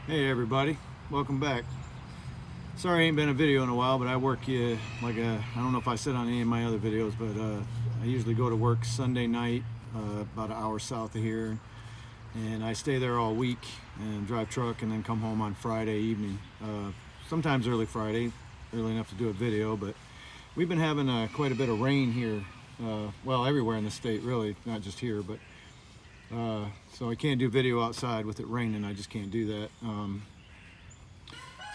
Hey everybody, welcome back. Sorry I ain't been a video in a while, but I work I don't know if I said on any of my other videos, but I usually go to work Sunday night, about an hour south of here, and I stay there all week and drive truck and then come home on Friday evening. Sometimes early Friday, early enough to do a video, but we've been having quite a bit of rain here, well, everywhere in the state really, not just here, but so I can't do video outside with it raining. I just can't do that.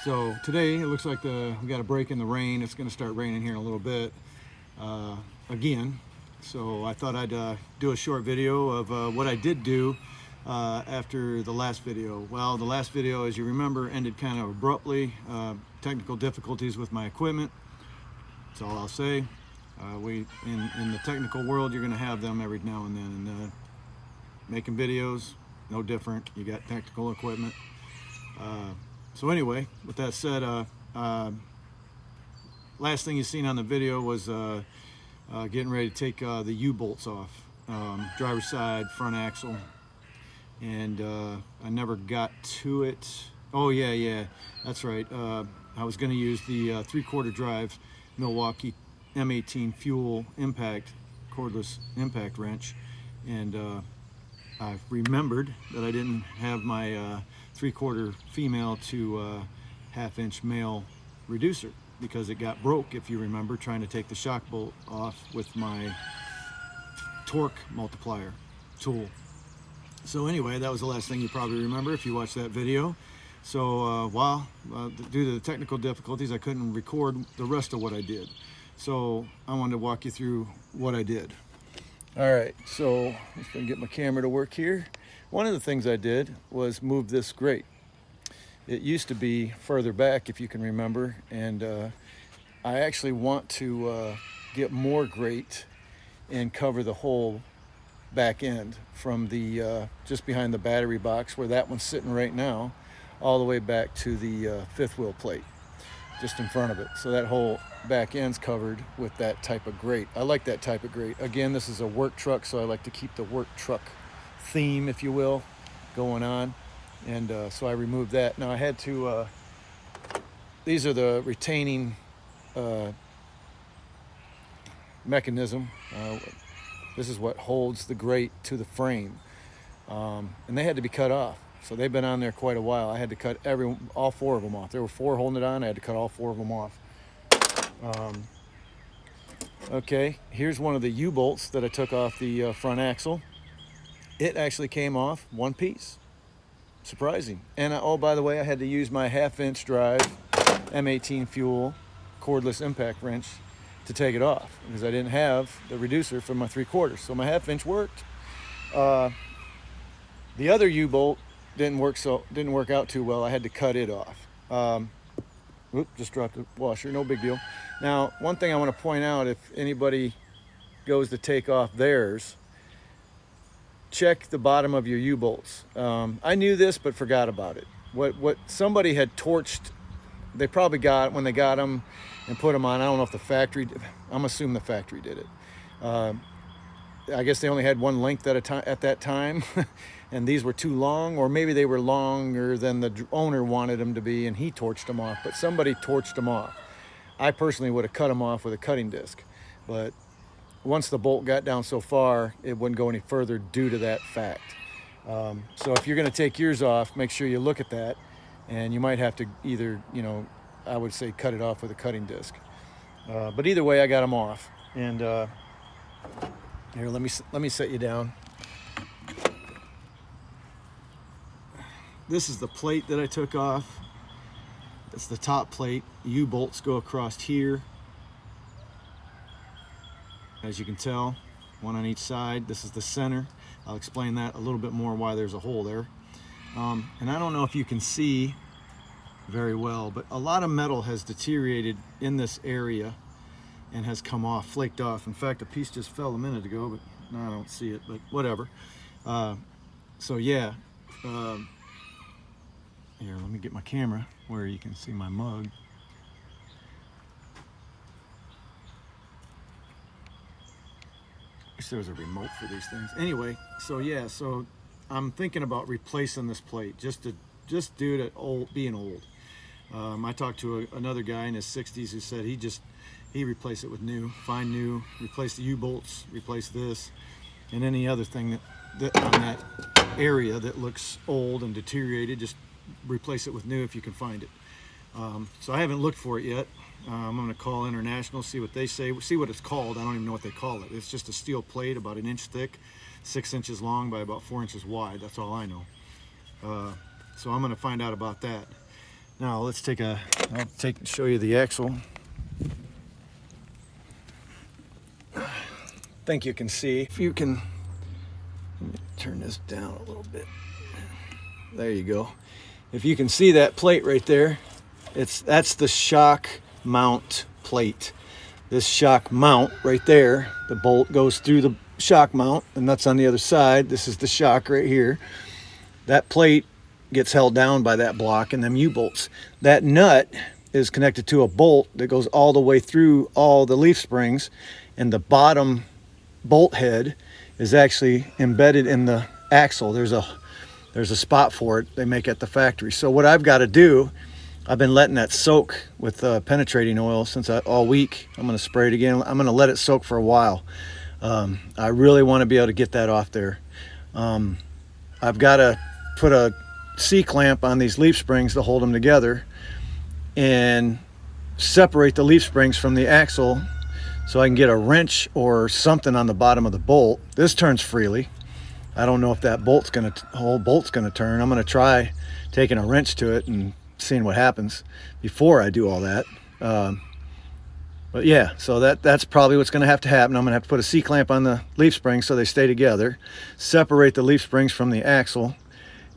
So today it looks like we got a break in the rain. It's going to start raining here in a little bit again. So I thought I'd do a short video of what I did do after the last video. Well, the last video, as you remember, ended kind of abruptly. Technical difficulties with my equipment. That's all I'll say. In the technical world, you're going to have them every now and then. And making videos, no different. You got technical equipment. So anyway, with that said, last thing you seen on the video was getting ready to take the U-bolts off, driver's side, front axle, and I never got to it. Oh yeah, that's right. I was going to use the 3/4 drive Milwaukee M18 fuel impact cordless impact wrench, and I remembered that I didn't have my 3/4 female to 1/2 inch male reducer because it got broke, if you remember, trying to take the shock bolt off with my torque multiplier tool. So anyway, that was the last thing you probably remember if you watched that video. So due to the technical difficulties, I couldn't record the rest of what I did. So I wanted to walk you through what I did. All right, so let's get my camera to work here. One of the things I did was move this grate. It used to be further back, if you can remember, and I actually want to get more grate and cover the whole back end from the just behind the battery box where that one's sitting right now, all the way back to the fifth wheel plate, just in front of it. So that whole back end's covered with that type of grate. I like that type of grate. Again, this is a work truck, so I like to keep the work truck theme, if you will, going on. And so I removed that. Now I had to, these are the retaining mechanism. This is what holds the grate to the frame. And they had to be cut off. So they've been on there quite a while. I had to cut all 4 of them off. There were 4 holding it on. I had to cut all 4 of them off. Okay, here's one of the U-bolts that I took off the front axle. It actually came off one piece. Surprising. And oh, by the way, I had to use my 1/2 inch drive M18 fuel cordless impact wrench to take it off because I didn't have the reducer for my 3/4. So my 1/2 inch worked. The other U-bolt didn't work out too well. I had to cut it off. Oops, just dropped the washer, no big deal. Now, one thing I want to point out, if anybody goes to take off theirs, check the bottom of your U-bolts. I knew this, but forgot about it. What somebody had torched, they probably got, when they got them and put them on, I don't know if the factory, I'm assuming the factory did it. I guess they only had one length at that time, and these were too long, or maybe they were longer than the owner wanted them to be, and he torched them off, but somebody torched them off. I personally would have cut them off with a cutting disc, but once the bolt got down so far, it wouldn't go any further due to that fact. So if you're going to take yours off, make sure you look at that, and you might have to either, I would say cut it off with a cutting disc. But either way, I got them off, and here, let me set you down. This is the plate that I took off. It's the top plate. U-bolts go across here. As you can tell, one on each side. This is the center. I'll explain that a little bit more why there's a hole there. And I don't know if you can see very well, but a lot of metal has deteriorated in this area and has come off, flaked off. In fact, a piece just fell a minute ago, but no, I don't see it, but whatever. So yeah, here, let me get my camera where you can see my mug. Wish there was a remote for these things. Anyway, so yeah, so I'm thinking about replacing this plate just to just due to being old. I talked to another guy in his 60s who said he replaced it with new, find new, replace the U-bolts, replace this, and any other thing that on that area that looks old and deteriorated, just replace it with new if you can find it. So I haven't looked for it yet. I'm going to call International, see what they say, see what it's called. I don't even know what they call it. It's just a steel plate about 1 inch thick, 6 inches long by about 4 inches wide. That's all I know. So I'm going to find out about that. Now let's show you the axle. I think you can see, if you can, let me turn this down a little bit. There you go. If you can see that plate right there, that's the shock mount plate. This shock mount right there, the bolt goes through the shock mount, and that's on the other side. This is the shock right here. That plate gets held down by that block and them U-bolts. That nut is connected to a bolt that goes all the way through all the leaf springs, and the bottom bolt head is actually embedded in the axle. There's a spot for it they make at the factory. So what I've got to do, I've been letting that soak with penetrating oil all week. I'm going to spray it again. I'm going to let it soak for a while. I really want to be able to get that off there. I've got to put a C-clamp on these leaf springs to hold them together and separate the leaf springs from the axle so I can get a wrench or something on the bottom of the bolt. This turns freely. I don't know if that whole bolt's gonna turn. I'm gonna try taking a wrench to it and seeing what happens before I do all that. But yeah, so that's probably what's gonna have to happen. I'm gonna have to put a C-clamp on the leaf springs so they stay together, separate the leaf springs from the axle,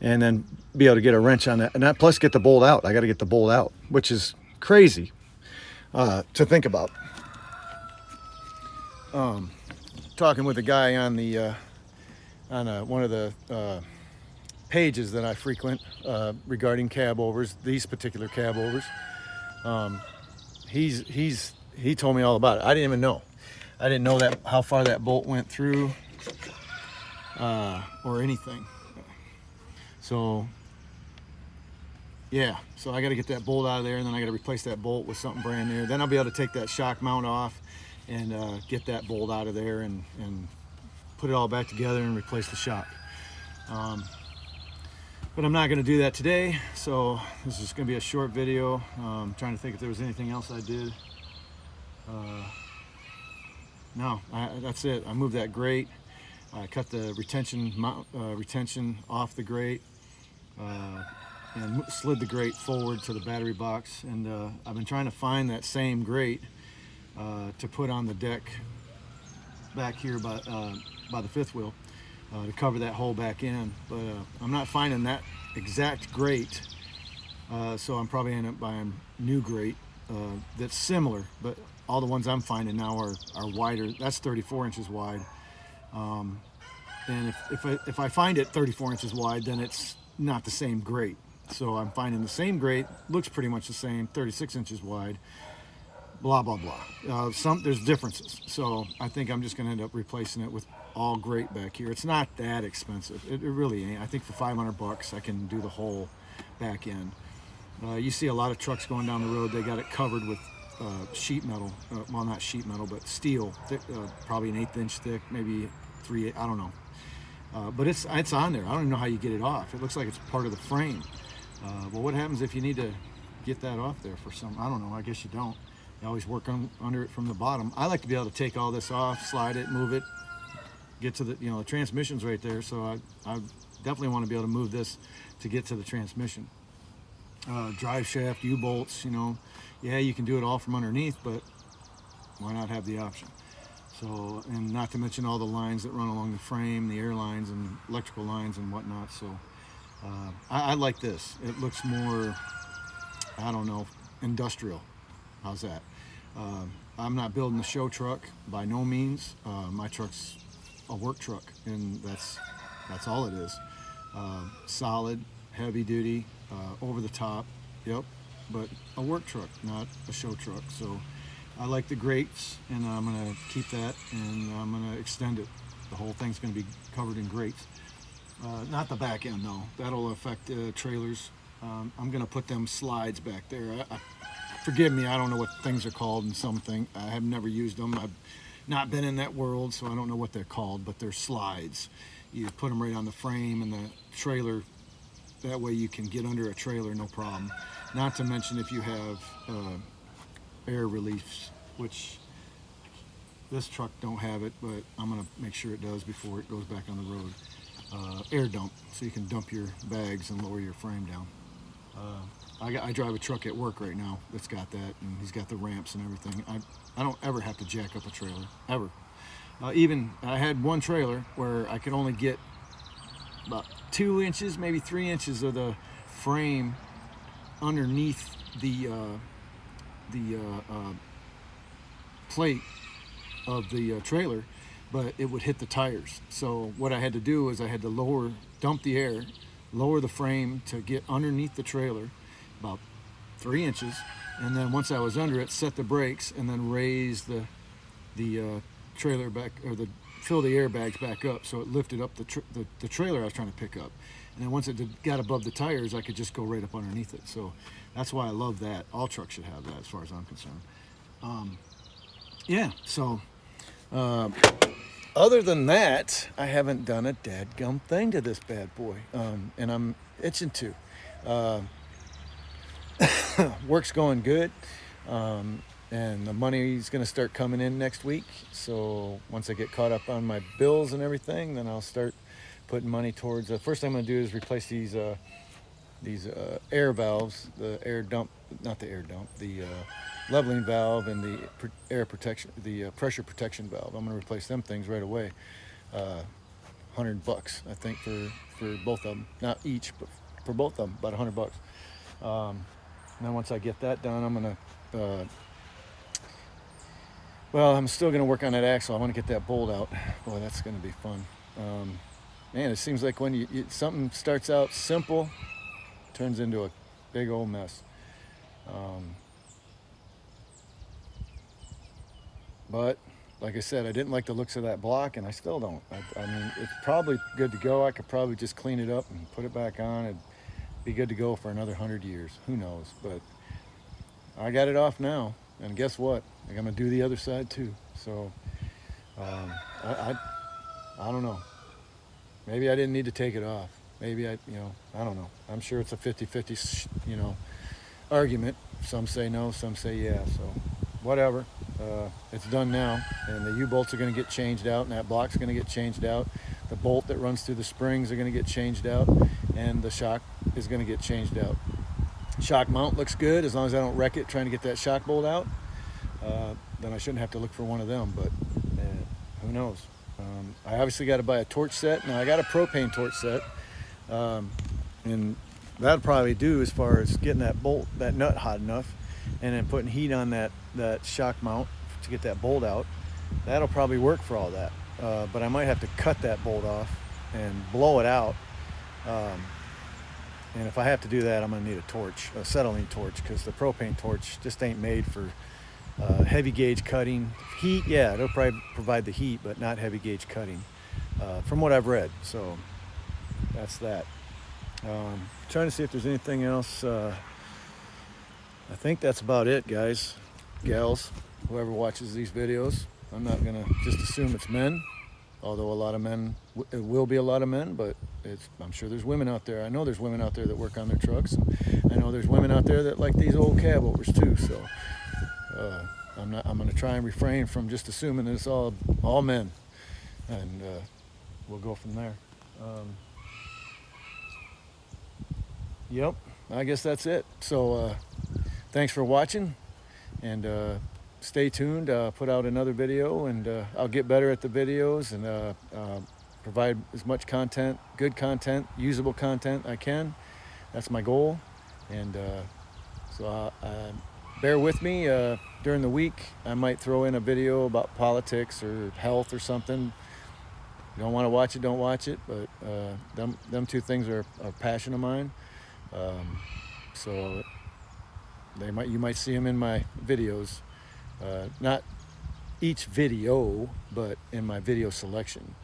and then be able to get a wrench on that. And that, plus get the bolt out. I gotta get the bolt out, which is crazy to think about. Talking with a guy on one of the pages that I frequent regarding cab overs, these particular cab overs. He told me all about it. I didn't even know. I didn't know how far that bolt went through or anything. So yeah, so I got to get that bolt out of there, and then I got to replace that bolt with something brand new. Then I'll be able to take that shock mount off and get that bolt out of there and put it all back together and replace the shock. But I'm not going to do that today, so this is going to be a short video. I'm trying to think if there was anything else I did. No, that's it. I moved that grate. I cut the retention off the grate and slid the grate forward to the battery box. And I've been trying to find that same grate to put on the deck back here by the fifth wheel to cover that hole back in. But I'm not finding that exact grate, so I'm probably end up buying new grate that's similar, but all the ones I'm finding now are wider. That's 34 inches wide. And if I find it 34 inches wide, then it's not the same grate. So I'm finding the same grate, looks pretty much the same, 36 inches wide, blah, blah, blah. There's differences. So I think I'm just gonna end up replacing it with all grate back here. It's not that expensive. It really ain't. I think for 500 bucks, I can do the whole back end. You see a lot of trucks going down the road, they got it covered with sheet metal, well, not sheet metal, but steel, thick, probably an 1/8 inch thick, maybe 3/8, I don't know. But it's on there. I don't even know how you get it off. It looks like it's part of the frame. Well, what happens if you need to get that off there for some, I don't know, I guess you don't. You always work under it from the bottom. I like to be able to take all this off, slide it, move it, get to the, the transmission's right there. So I definitely want to be able to move this to get to the transmission. Drive shaft, U-bolts, yeah, you can do it all from underneath, but why not have the option? So, and not to mention all the lines that run along the frame, the air lines and electrical lines and whatnot. So I like this. It looks more, I don't know, industrial. How's that? I'm not building a show truck by no means. My truck's a work truck, and that's all it is. Solid, heavy duty, over the top, yep, but a work truck, not a show truck. So I like the grates, and I'm gonna keep that, and I'm gonna extend it. The whole thing's gonna be covered in grates. Not the back end though. That'll affect trailers. I'm gonna put them slides back there. Forgive me, I don't know what things are called and something. I have never used them. I've not been in that world, so I don't know what they're called, but they're slides. You put them right on the frame and the trailer. That way you can get under a trailer, no problem. Not to mention if you have air reliefs, which this truck don't have it, but I'm gonna make sure it does before it goes back on the road. Air dump, so you can dump your bags and lower your frame down. I drive a truck at work right now that's got that, and he's got the ramps and everything. I don't ever have to jack up a trailer, ever. Even I had one trailer where I could only get about 2 inches, maybe 3 inches of the frame underneath the plate of the trailer, but it would hit the tires. So what I had to do is I had to dump the air, lower the frame to get underneath the trailer about 3 inches, and then once I was under it, set the brakes and then raise the trailer back, or fill the airbags back up, so it lifted up the trailer I was trying to pick up. And then once it got above the tires, I could just go right up underneath it. So that's why I love that. All trucks should have that as far as I'm concerned. Yeah, so other than that, I haven't done a dadgum thing to this bad boy, and I'm itching to. Work's going good, and the money's going to start coming in next week. So once I get caught up on my bills and everything, then I'll start putting money towards. The first thing I'm going to do is replace these air valves, the air dump, not the air dump, the leveling valve and the air protection, the pressure protection valve. I'm going to replace them things right away. $100, I think, for both of them. Not each, but for both of them, about $100. And then once I get that done, I'm going to, well, I'm still going to work on that axle. I want to get that bolt out. Boy, that's going to be fun. Man, it seems like when something starts out simple, turns into a big old mess. But like I said, I didn't like the looks of that block, and I still don't. I mean, it's probably good to go. I could probably just clean it up and put it back on. It'd be good to go for another 100 years. Who knows? But I got it off now, and guess what? I'm gonna do the other side too. So I don't know. Maybe I didn't need to take it off. Maybe I don't know. I'm sure it's a 50-50, argument. Some say no, some say yeah. So whatever. It's done now, and the U-bolts are going to get changed out, and that block's going to get changed out. The bolt that runs through the springs are going to get changed out, and the shock is going to get changed out. Shock mount looks good as long as I don't wreck it trying to get that shock bolt out. Then I shouldn't have to look for one of them, but who knows. I obviously got to buy a torch set. Now I got a propane torch set, and that'll probably do as far as getting that nut hot enough, and then putting heat on that shock mount to get that bolt out. That'll probably work for all that. But I might have to cut that bolt off and blow it out. And if I have to do that, I'm gonna need a acetylene torch, because the propane torch just ain't made for heavy gauge cutting. Heat, yeah, it'll probably provide the heat, but not heavy gauge cutting, from what I've read. So that's that. Trying to see if there's anything else. I think that's about it, guys, gals, whoever watches these videos. I'm not gonna just assume it's men, although a lot of men, it will be a lot of men, but I'm sure there's women out there. I know there's women out there that work on their trucks, and I know there's women out there that like these old cab overs too. So I'm gonna try and refrain from just assuming that it's all men, and we'll go from there. Yep, I guess that's it. So thanks for watching, and stay tuned. Put out another video, and I'll get better at the videos, and provide as much content, good content, usable content I can. That's my goal. And so bear with me. During the week I might throw in a video about politics or health or something. You don't want to watch it, don't watch it, but them two things are a passion of mine. So you might see them in my videos, not each video, but in my video selection.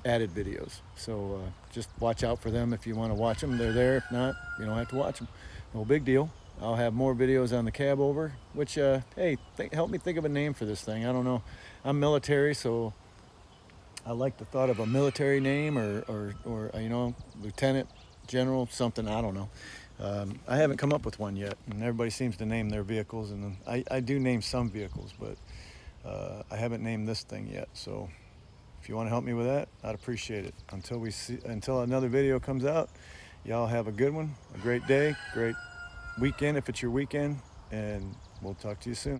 added videos. So just watch out for them if you want to watch them. They're there. If not, you don't have to watch them. No big deal. I'll have more videos on the cab over, which, hey, help me think of a name for this thing. I don't know. I'm military, so I like the thought of a military name or you know, lieutenant, general, something. I don't know. I haven't come up with one yet, and everybody seems to name their vehicles, and I do name some vehicles, but I haven't named this thing yet. So if you want to help me with that, I'd appreciate it. Until another video comes out, y'all have a good one, a great day, great weekend if it's your weekend, and we'll talk to you soon.